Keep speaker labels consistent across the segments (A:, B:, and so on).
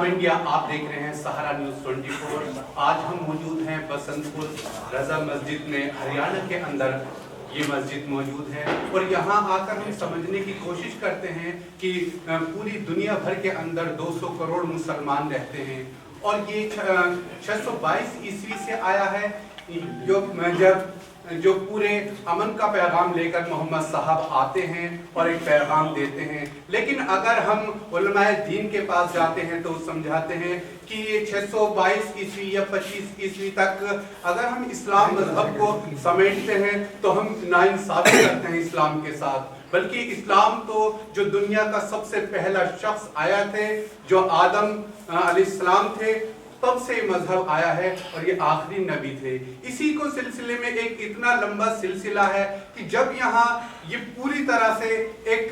A: India, आप देख रहे हैं सहारा न्यूज़ 24। आज हम मौजूद हैं बसंतपुर रजा मस्जिद में, हरियाणा के अंदर ये मस्जिद मौजूद है और यहाँ आकर हम समझने की कोशिश करते हैं कि पूरी दुनिया भर के अंदर 200 करोड़ मुसलमान रहते हैं और ये 622 ईस्वी से आया है जो पूरे अमन का पैगाम लेकर मोहम्मद साहब आते हैं और एक पैगाम देते हैं। लेकिन अगर हम उलमाए दीन के पास जाते हैं तो समझाते हैं कि ये 622 ईस्वी या 25 ईस्वी तक अगर हम इस्लाम मजहब को समेटते हैं तो हम नाइंसाफी करते हैं इस्लाम के साथ। बल्कि इस्लाम तो जो दुनिया का सबसे पहला शख्स आया थे, जो आदम अलैहिस्सलाम थे, तब से मजहब आया है और ये आखिरी नबी थे। इसी को सिलसिले में एक इतना लंबा सिलसिला है कि जब यहाँ ये पूरी तरह से एक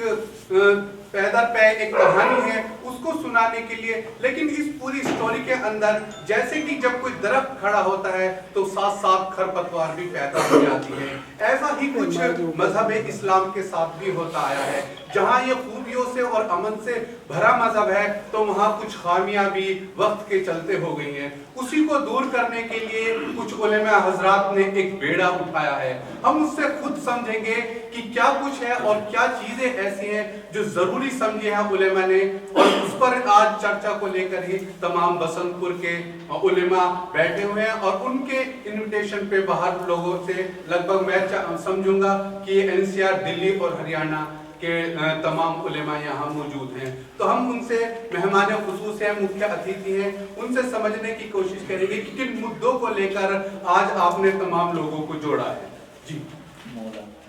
A: एक कहानी है उसको सुनाने के लिए, लेकिन इस पूरी स्टोरी के अंदर जैसे कि जब कोई दरख्त खड़ा होता है तो साथ साथ खरपतवार भी पैदा हो जाती है, ऐसा ही कुछ मजहब इस्लाम के साथ भी होता आया है। जहाँ ये खूबियों से और अमन से भरा मजहब है तो वहाँ कुछ खामियां भी वक्त के चलते हो गई हैं। उसी को दूर करने के लिए कुछ उलेमा हजरात ने एक बेड़ा उठाया है। हम उससे खुद समझेंगे कि क्या कुछ है और क्या चीजें ऐसी हैं जो जरूरी समझे हैं उलेमा ने, और उस पर आज चर्चा को लेकर ही तमाम बसंतपुर के उलेमा बैठे हुए हैं और उनके इन्विटेशन पे बाहर लोगों से लगभग मैं समझूंगा कि एनसीआर दिल्ली और हरियाणा के तमाम उलेमा यहाँ मौजूद हैं। तो हम उनसे मेहमान खुसूस हैं, मुख्य अतिथि हैं, उनसे समझने की कोशिश करेंगे कि किन मुद्दों को लेकर आज आपने तमाम लोगों को जोड़ा है। जी,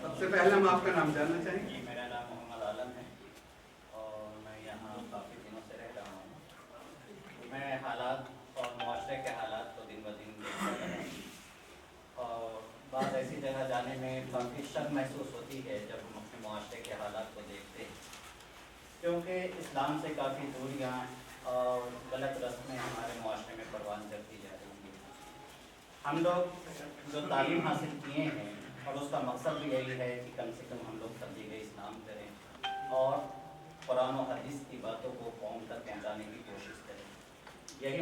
A: सबसे पहले हम आपका नाम जानना चाहेंगे।
B: मेरा नाम मोहम्मद आलम है और मैं यहाँ काफ़ी दिनों से रह रहा हूँ। मैं हालात और मुआशरे के हालात को दिन ब दिन देखता रहा हूँ और बाद ऐसी जगह जाने में काफ़ी शर्म महसूस होती है जब हम अपने मुआशरे के हालात को देखते हैं, क्योंकि इस्लाम से काफ़ी दूरियाँ और गलत रस्में हमारे मुआशरे में परवान करती जा रही हैं। हम लोग जो तालीम हासिल किए हैं और उसका मकसद भी यही है कि कम से कम हम लोग तब्लीग इस्लाम करें और कुरान और हदीस की बातों को कौम तक पहुँचाने की कोशिश करें। यही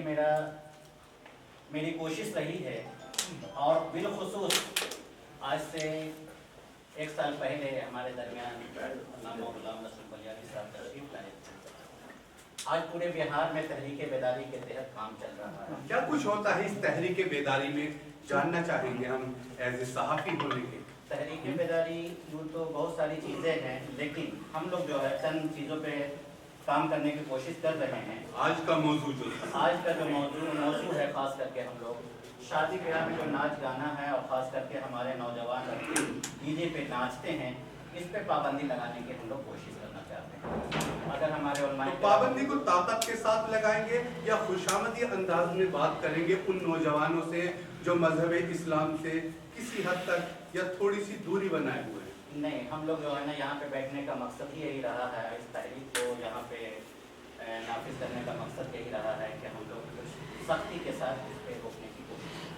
B: मेरी कोशिश रही है और बिलखुसूस आज से 1 साल पहले हमारे दरमियान अल्लामा गुलाम रसूल बलियावी साहब तशरीफ लाए थे। आज पूरे बिहार में तहरीक बेदारी के तहत काम चल रहा है।
A: क्या कुछ होता है इस तहरीक बेदारी में, जानना चाहेंगे हम एज ए सहाफ़ी होने के।
B: तहरीक बेदारी यूँ तो बहुत सारी चीज़ें हैं, लेकिन हम लोग जो है चंद चीज़ों पे काम करने की कोशिश कर रहे हैं।
A: आज का जो मौजू है, ख़ास करके हम लोग शादी ब्याह में जो नाच गाना है और ख़ास करके हमारे नौजवान लड़के
B: डीजे पे नाचते हैं, इस पे पाबंदी लगाने की हम लोग कोशिश करना चाहते हैं। अगर हमारे उलमा
A: तो पाबंदी को ताकत के साथ लगाएंगे या खुशामदी अंदाज में बात करेंगे उन नौजवानों से जो मजहब इस्लाम से किसी हद तक या थोड़ी सी दूरी बनाए हुए हैं?
B: नहीं, हम लोग जो है ना यहाँ पे बैठने का मकसद ही यही रहा है, इस तहरीक को यहाँ पे नाफिज करने का मकसद यही रहा है कि हम लोग कुछ सख्ती के साथ इस पे रोकने की कोशिश करें।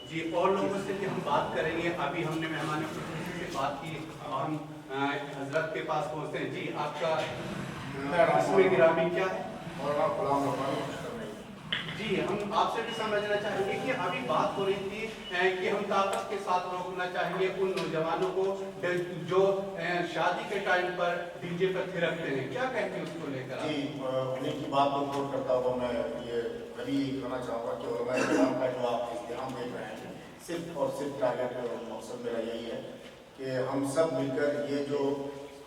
A: जी, और लोगों से भी हम बात करेंगे। अभी हमने मेहमान से बात की और हम हजरत के पास पहुँचते हैं। जी, आपका इसमें गिरामी क्या है? जी, हम आपसे भी समझना चाहेंगे कि अभी बात हो रही थी कि हम ताकत के साथ रोकना चाहेंगे उन नौजवानों को जो शादी के टाइम पर डीजे पर थिरकते हैं। क्या कहते हैं उसको लेकर?
C: जी, उन्हीं की बात को नोट करता हुआ मैं ये कभी कहना चाहूँगा कि उलमा इस्लाम का जो आप इस्तेमाल देख रहे हैं, सिर्फ और सिर्फ टारगेट और मकसद मेरा यही है कि हम सब मिलकर ये जो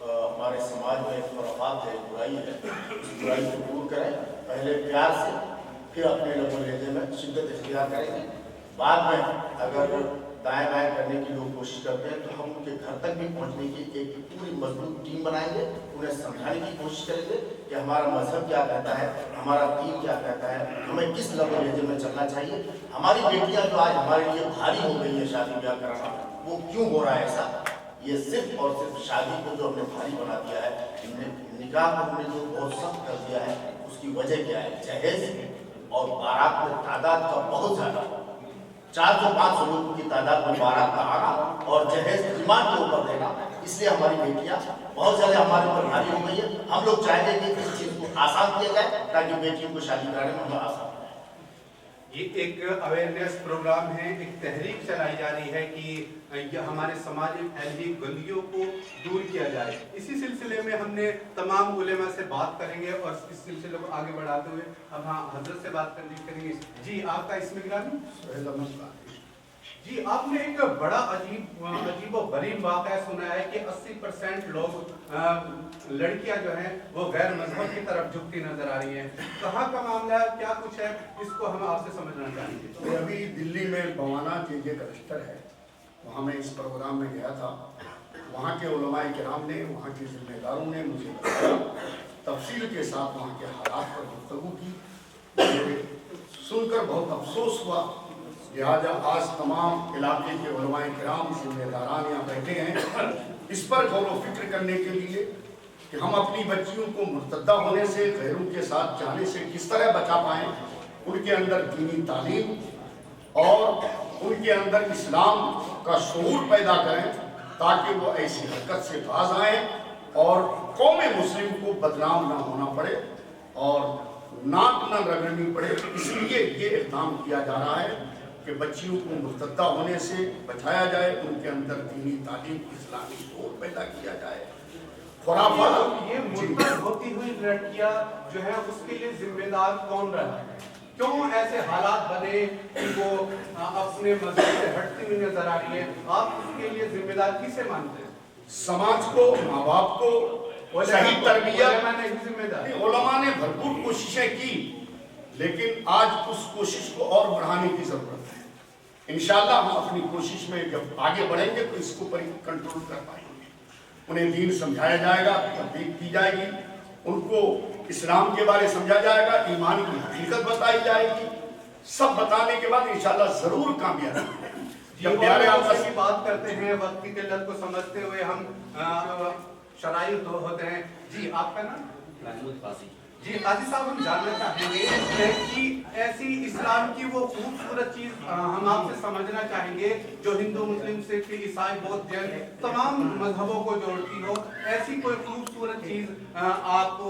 C: हमारे समाज में एक खुराफात है, बुराई है, उस बुराई को दूर करें। पहले प्यार से, फिर अपने लोगों लहजे में शिद्दत इख्तियार करेंगे। बाद में अगर दाएं बाएं करने की लोग कोशिश करते हैं तो हम उनके घर तक भी पहुंचने की एक पूरी मजबूत टीम बनाएंगे, उन्हें समझाने की कोशिश करेंगे कि हमारा मजहब क्या कहता है, हमारा दीन क्या कहता है, हमें किस लफ्ज़ लहजे में चलना चाहिए। हमारी बेटियां जो आज हमारे लिए भारी हो गई है शादी ब्याह कराना, वो क्यों हो रहा है ऐसा? ये सिर्फ और सिर्फ शादी को जो हमने भारी बना दिया है, निकाह को हमने जो बहुत सख्त कर दिया है, उसकी वजह क्या है? जहेज और बारात में तादाद का बहुत ज़्यादा 400-500 लोगों की तादाद में बारात का आना और जहेज ईमान के ऊपर देना, इसलिए हमारी बेटियां बहुत ज़्यादा हमारे ऊपर भारी हो गई है। हम लोग चाहेंगे कि इस चीज़ को आसान किया जाए ताकि बेटियों को शादी कराने में हमें आसान हो।
A: ये एक अवेयरनेस प्रोग्राम है, एक तहरीक चलाई जा रही है कि हमारे समाज में फैली गंदगियों को दूर किया जाए। इसी सिलसिले में हमने तमाम उलेमा से बात करेंगे और इस सिलसिले को आगे बढ़ाते हुए अब हाँ हजरत से बात करेंगे। जी आपका इसमें गिरामी जी, आपने एक बड़ा अजीब और गरीब वाक़या सुना है कि 80% लोग लड़कियां जो हैं वो गैर मजहब की तरफ झुकती नजर आ रही हैं। कहाँ का मामला है, क्या कुछ है, इसको हम आपसे समझना चाहेंगे।
D: अभी दिल्ली में बवाना जे कलस्टर है, वहाँ मैं इस प्रोग्राम में गया था। वहाँ के उलमाए किराम ने, वहाँ के जिम्मेदारों ने मुझे बताया, तफसील के साथ वहाँ के हालात पर गुफ्तगू की। मुझे सुनकर बहुत अफसोस हुआ। लिहाजा आज तमाम इलाके के उलमाए किराम जिम्मेदारान यहाँ बैठे हैं इस पर गौर व फिक्र करने के लिए कि हम अपनी बच्चियों को मुर्तद्दा होने से, गैरों के साथ जाने से किस तरह बचा पाएँ। उनके अंदर दीनी तालीम और उनके अंदर इस्लाम का शऊर पैदा करें ताकि वो ऐसी हरकत से बाज आएँ और कौम मुस्लिम को बदनाम ना होना पड़े और नाक न रगड़नी पड़े। इसलिए ये इक़दाम किया जा रहा है कि बच्चियों को मुर्तद्दा होने से बचाया जाए, उनके अंदर दीनी तालीम, इस्लामी शऊर पैदा किया जाए।
A: ये मुर्तद होती हुई लड़कियां जो है उसके लिए जिम्मेदार कौन रहा है? क्यों ऐसे हालात बने कि वो अपने मजहब से हटती हुई नजर आ रही है? आप उसके लिए जिम्मेदार किसे मानते हैं?
D: समाज को, माँ बाप को सही तरबियत। उलमा ने भरपूर कोशिशें की, लेकिन आज उस कोशिश को और बढ़ाने की जरूरत है। इंशाअल्लाह हम अपनी कोशिश में जब आगे बढ़ेंगे तो इसको पर कंट्रोल कर पाएंगे। उन्हें दीन समझाया जाएगा, तबलीग की जाएगी, उनको इस्लाम के बारे समझा जाएगा, ईमान की हकीकत बताई जाएगी। सब बताने के बाद इंशाअल्लाह जरूर कामयाब होंगे।
A: जब प्यारे आपस की बात करते हैं, वक्त की किल्लत को समझते हुए हम शराई होते हैं। जी आपका नाम? जी काजी साहब, हम जानना चाहेंगे कि ऐसी इस्लाम की वो खूबसूरत चीज हम आपसे समझना चाहेंगे जो हिंदू, मुस्लिम, सिख, ईसाई, बौद्ध, जैन तमाम मजहबों को जोड़ती हो। ऐसी कोई खूबसूरत चीज आप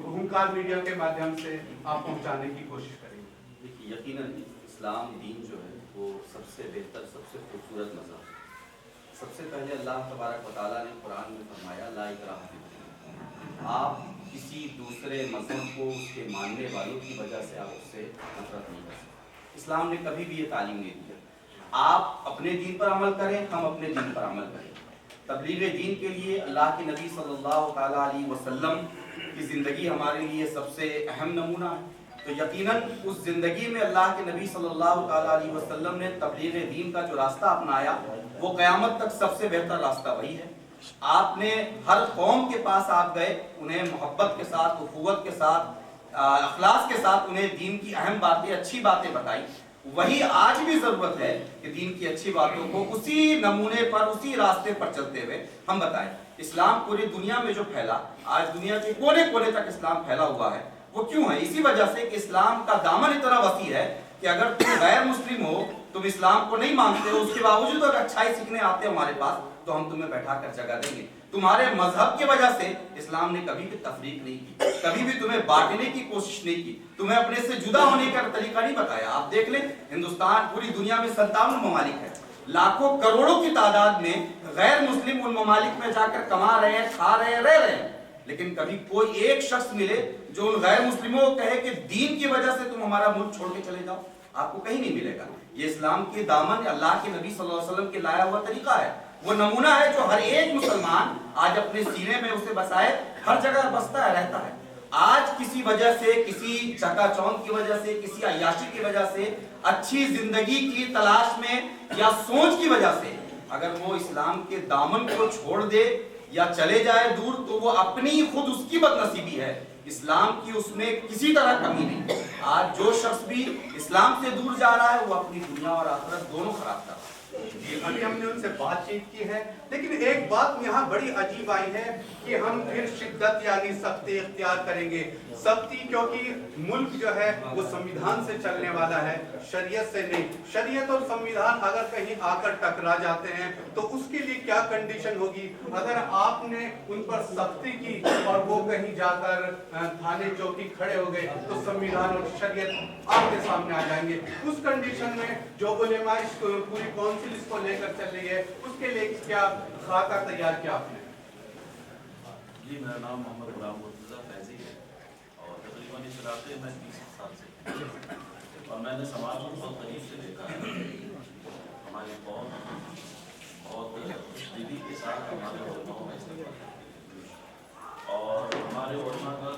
A: हुंकार मीडिया के माध्यम से आप पहुंचाने की कोशिश करेंगे।
E: देखिए, यकीनन इस्लाम दीन जो है वो सबसे बेहतर, सबसे खूबसूरत मजहब है। सबसे पहले अल्लाह तबारक व तआला ने कुरान में फरमाया, ला इकराह फिद्दीन। आप किसी दूसरे मजहब को उसके मानने वालों की वजह से आप उससे नफरत नहीं कर सकते। इस्लाम ने कभी भी ये तालीम नहीं दी। आप अपने दीन पर अमल करें, हम अपने दीन पर अमल करें। तबलीग दीन के लिए अल्लाह के नबी सल्लल्लाहु तआला अलैहि वसल्लम की ज़िंदगी हमारे लिए सबसे अहम नमूना है। तो यकीनन उस ज़िंदगी में अल्लाह के नबी सल्लल्लाहु तआला अलैहि वसल्लम ने तबलीग दीन का जो रास्ता अपनाया वो क़यामत तक सबसे बेहतर रास्ता वही है। आपने हर कौम के पास आप गए, उन्हें मोहब्बत के साथ, उखुवत के साथ, अखलास के साथ उन्हें दीन की अहम बातें, अच्छी बातें बताई। वही आज भी जरूरत है कि दीन की अच्छी बातों को उसी नमूने पर, उसी रास्ते पर चलते हुए हम बताएं। इस्लाम पूरी दुनिया में जो फैला, आज दुनिया के कोने कोने तक इस्लाम फैला हुआ है, वो क्यों है? इसी वजह से कि इस्लाम का दामन इतना वसी है कि अगर तुम गैर मुस्लिम हो, तुम इस्लाम को नहीं मानते हो, उसके बावजूद अगर अच्छाई सीखने आते हो हमारे पास, तो हम तुम्हें बैठा कर जगह देंगे। तुम्हारे मजहब की वजह से इस्लाम ने कभी भी तफरीक नहीं की, कभी भी तुम्हें बांटने की कोशिश नहीं की, तुम्हें अपने से जुदा होने का तरीका नहीं बताया। आप देख लें, हिंदुस्तान पूरी दुनिया में 57 ममालिक है, लाखों करोड़ों की तादाद में गैर मुस्लिम उन ममालिक में जाकर कमा रहे हैं, खा रहे हैं, रह रहे हैं, लेकिन कभी कोई एक शख्स मिले जो उन गैर मुस्लिमों को कहे कि दीन की वजह से तुम हमारा मुल्क छोड़ के चले जाओ, आपको कहीं नहीं मिलेगा। ये इस्लाम के दामन, अल्लाह के नबी सल्लल्लाहु अलैहि वसल्लम के लाया हुआ तरीका है, वो नमूना है जो हर एक मुसलमान आज अपने सीने में उसे बसाए, हर जगह बसता है, रहता है। आज किसी वजह से, किसी चकाचौंध की वजह से, किसी अय्याशी की वजह से, अच्छी जिंदगी की तलाश में या सोच की वजह से अगर वो इस्लाम के दामन को छोड़ दे या चले जाए दूर, तो वो अपनी खुद उसकी बदनसीबी है। इस्लाम की उसमें किसी तरह कमी नहीं। आज जो शख्स भी इस्लाम से दूर जा रहा है वो अपनी दुनिया और आखिरत दोनों खराब कर रहा है।
A: अभी हमने उनसे बातचीत की है, लेकिन एक बात यहाँ बड़ी अजीब आई है कि हम फिर शिद्दत यानी सख्ती इख्तियार करेंगे। सख्ती क्योंकि मुल्क जो है वो संविधान से चलने वाला है, शरीयत से नहीं। शरीयत और संविधान अगर कहीं आकर टकरा जाते हैं तो उसके लिए क्या कंडीशन होगी? अगर आपने उन पर सख्ती की और वो कहीं जाकर थाने चौकी खड़े हो गए तो संविधान और शरीयत आपके सामने आ जाएंगे। उस कंडीशन में जो उलेमा पूरी काउंसिल इसको लेकर चल रही है, उसके लिए क्या खाका तैयार किया आपने?
F: जी, मेरा नाम मोहम्मद गुलाम मुर्तज़ा फैज़ी है और तकरीबन इस इलाके में 30 साल से, और मैंने समाज को बहुत करीब से देखा है। हमारे बहुत दीदी के साथ हमारे उलमाओं में इस्तेमाल और हमारे उलमा का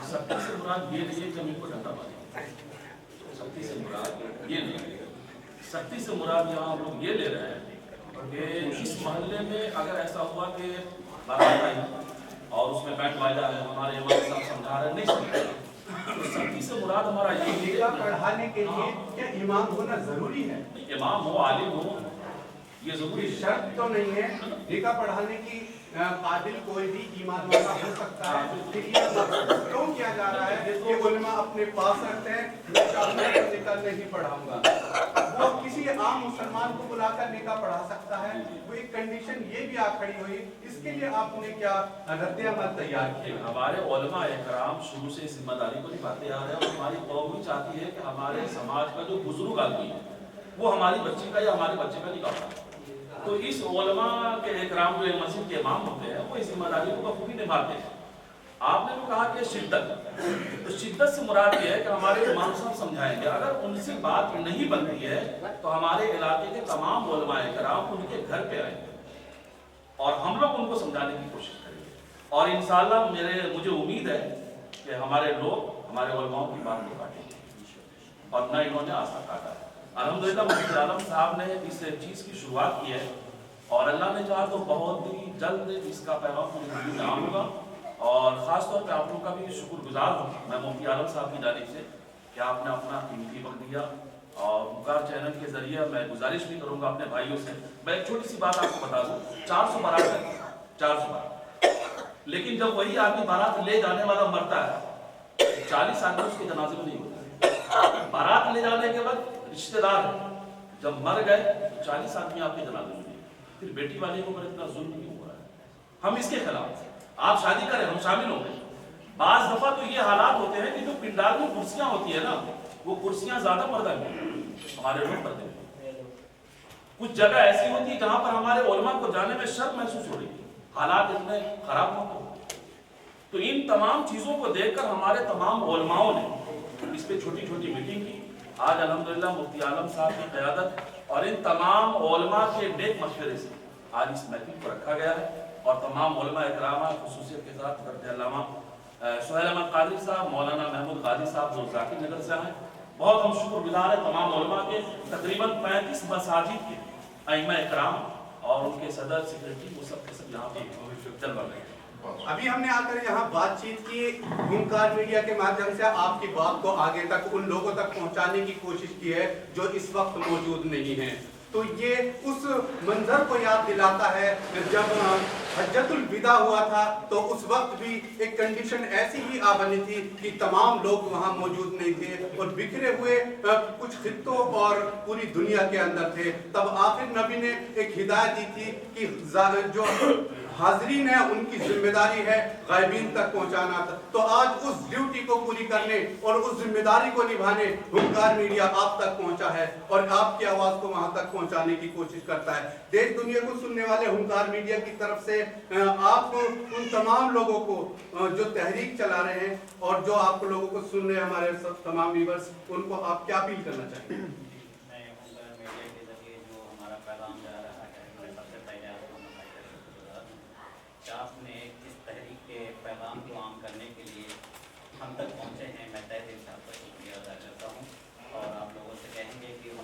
F: सख्ती से मुराद ये नहीं कि हम इनको डंडा मारें। सख्ती से मुराद ये नहीं, सख्ती से मुराद यहाँ हम लोग ये ले रहे हैं कि इस मोहल्ले में अगर ऐसा हुआ कि बारात आई और उसमें बैंड बाजा है, हमारे इमाम साहब समझा रहे नहीं समझ, तो सख्ती से मुराद हमारा ये
A: निकाह पढ़ाने के लिए क्या इमाम होना जरूरी है?
F: इमाम हो, आलिम हो, ये जरूरी
A: शर्त तो नहीं है। निकाह पढ़ाने की काबिल कोई भी ईमान वाला हो सकता है। फिर ये क्यों किया जा रहा है कि उलमा अपने पास रखते हैं, मैं चाहूंगा तो निकाह नहीं पढ़ाऊंगा। वो किसी आम मुसलमान को बुलाकर निकाह पढ़ा सकता है। वो एक कंडीशन ये भी आ खड़ी हुई, इसके लिए आपने क्या रद्द-ए-अमल तैयार किया?
F: हमारे उलमा इकराम शुरू से जिम्मेदारी को निभाते आ रहे हैं और हमारी कौम भी चाहती है कि हमारे समाज का जो बुजुर्ग आदमी है वो हमारी बच्ची का या हमारे बच्चे का निकाह पढ़ाए। तो इस उलमा के इकराम जो मस्जिद के इमाम होते हैं वो इस जिम्मेदारी को बखूबी निभाते हैं। आपने भी कहा कि शिद्दत, तो शिद्दत से मुराद ये है कि हमारे इमाम साहब समझाएंगे, अगर उनसे बात नहीं बनती है तो हमारे इलाके के तमाम उलमा इकराम उनके घर पे आएंगे और हम लोग उनको समझाने की कोशिश करेंगे और इंशाअल्लाह मुझे उम्मीद है कि हमारे लोग हमारे उलमाओं की बात को काटेंगे और न इन्होंने आशा काटा है। अल्हम्दुलिल्लाह मुफ्ती आलम साहब ने इस चीज़ की शुरुआत की है और अल्लाह ने चाहा तो बहुत ही जल्द इसका पैगाम पूरी दुनिया में आम होगा और ख़ास तौर पे आप लोगों का भी शुक्रगुजार हूँ मैं मुफ्ती आलम साहब की जानिब से कि आपने अपना कीमती वक्त दिया और मुकार चैनल के ज़रिए मैं गुजारिश भी करूँगा अपने भाइयों से। मैं एक छोटी सी बात आपको बता दूँ, 400 बारात है, 400 बारात, लेकिन जब वही आदमी बारात ले जाने वाला मरता है 40 आदमी उसके जनाजे में नहीं होते। बारात ले जाने के बाद रिश्तेदार जब मर गए तो 40 आदमी आपके जनाजे में नहीं, फिर बेटी वाले को इतना जुल्म क्यों हो रहा है? हम इसके खिलाफ, आप शादी करें हम शामिल होंगे। बाज दफा तो ये हालात होते हैं कि जो पिंडाल में कुर्सियां होती है ना, वो कुर्सियां ज्यादा पर्दा में हमारे लोग पर्दे में। कुछ जगह ऐसी होती है जहां पर हमारे उलमा को जाने में शर्म महसूस हो रही है, हालात इतने खराब होते। तो इन तमाम चीजों को देखकर हमारे तमाम उलमाओं ने इस पे छोटी छोटी मीटिंग की। आज अल्हम्दुलिल्लाह मुफ्ती आलम साहब की क़यादत और इन तमाम उलमा के नेक मशवरे से आज इस महफिल को रखा गया है और तमाम उलमा इकराम खुसूसियत के साथ हज़रत अल्लामा सुहैल अहमद क़ादरी साहब, मौलाना महमूद क़ादी साहब जो ज़ाकिर नगर से आए, बहुत हम शुक्रगुजार हैं तमाम उलमा के। तकरीबन 35 मसाजिद के अइम्मा इकराम और उनके सदर सेक्रेटरी वो सब के सब यहाँ पे चल रहे हैं।
A: अभी हमने आकर यहाँ बातचीत की, हुंकार मीडिया के माध्यम से आपकी बात को आगे तक उन लोगों तक पहुँचाने की कोशिश की है जो इस वक्त मौजूद नहीं है। तो ये उस मंजर को याद दिलाता है जब हज्जतुल विदा हुआ था तो उस वक्त भी एक कंडीशन ऐसी ही आ बनी थी कि तमाम लोग वहाँ मौजूद नहीं थे और बिखरे हुए कुछ खित्तों और पूरी दुनिया के अंदर थे। तब आखिर नबी ने एक हिदायत दी थी कि जो हाजरीन है उनकी जिम्मेदारी है गायबीन तक पहुंचाना था। तो आज उस ड्यूटी को पूरी करने और उस जिम्मेदारी को निभाने हुंकार मीडिया आप तक पहुंचा है और आपकी आवाज को वहां तक पहुंचाने की कोशिश करता है। देश दुनिया को सुनने वाले हुंकार मीडिया की तरफ से आप उन तमाम लोगों को जो तहरीक चला रहे हैं और जो आप लोगों को सुन रहे हैं हमारे सब तमाम व्यूअर्स, उनको आप क्या अपील करना चाहेंगे?
B: मैं हुंकार मीडिया के जरिए जो हमारा पैगाम जा रहा है, मैं सबसे पहले आपको आपने इस तहरीक के पैगाम को आम करने के लिए हम तक पहुँचे हैं। मैं तहे दिल से आपका शुक्रिया अदा करता हूँ और आप लोगों से कहेंगे कि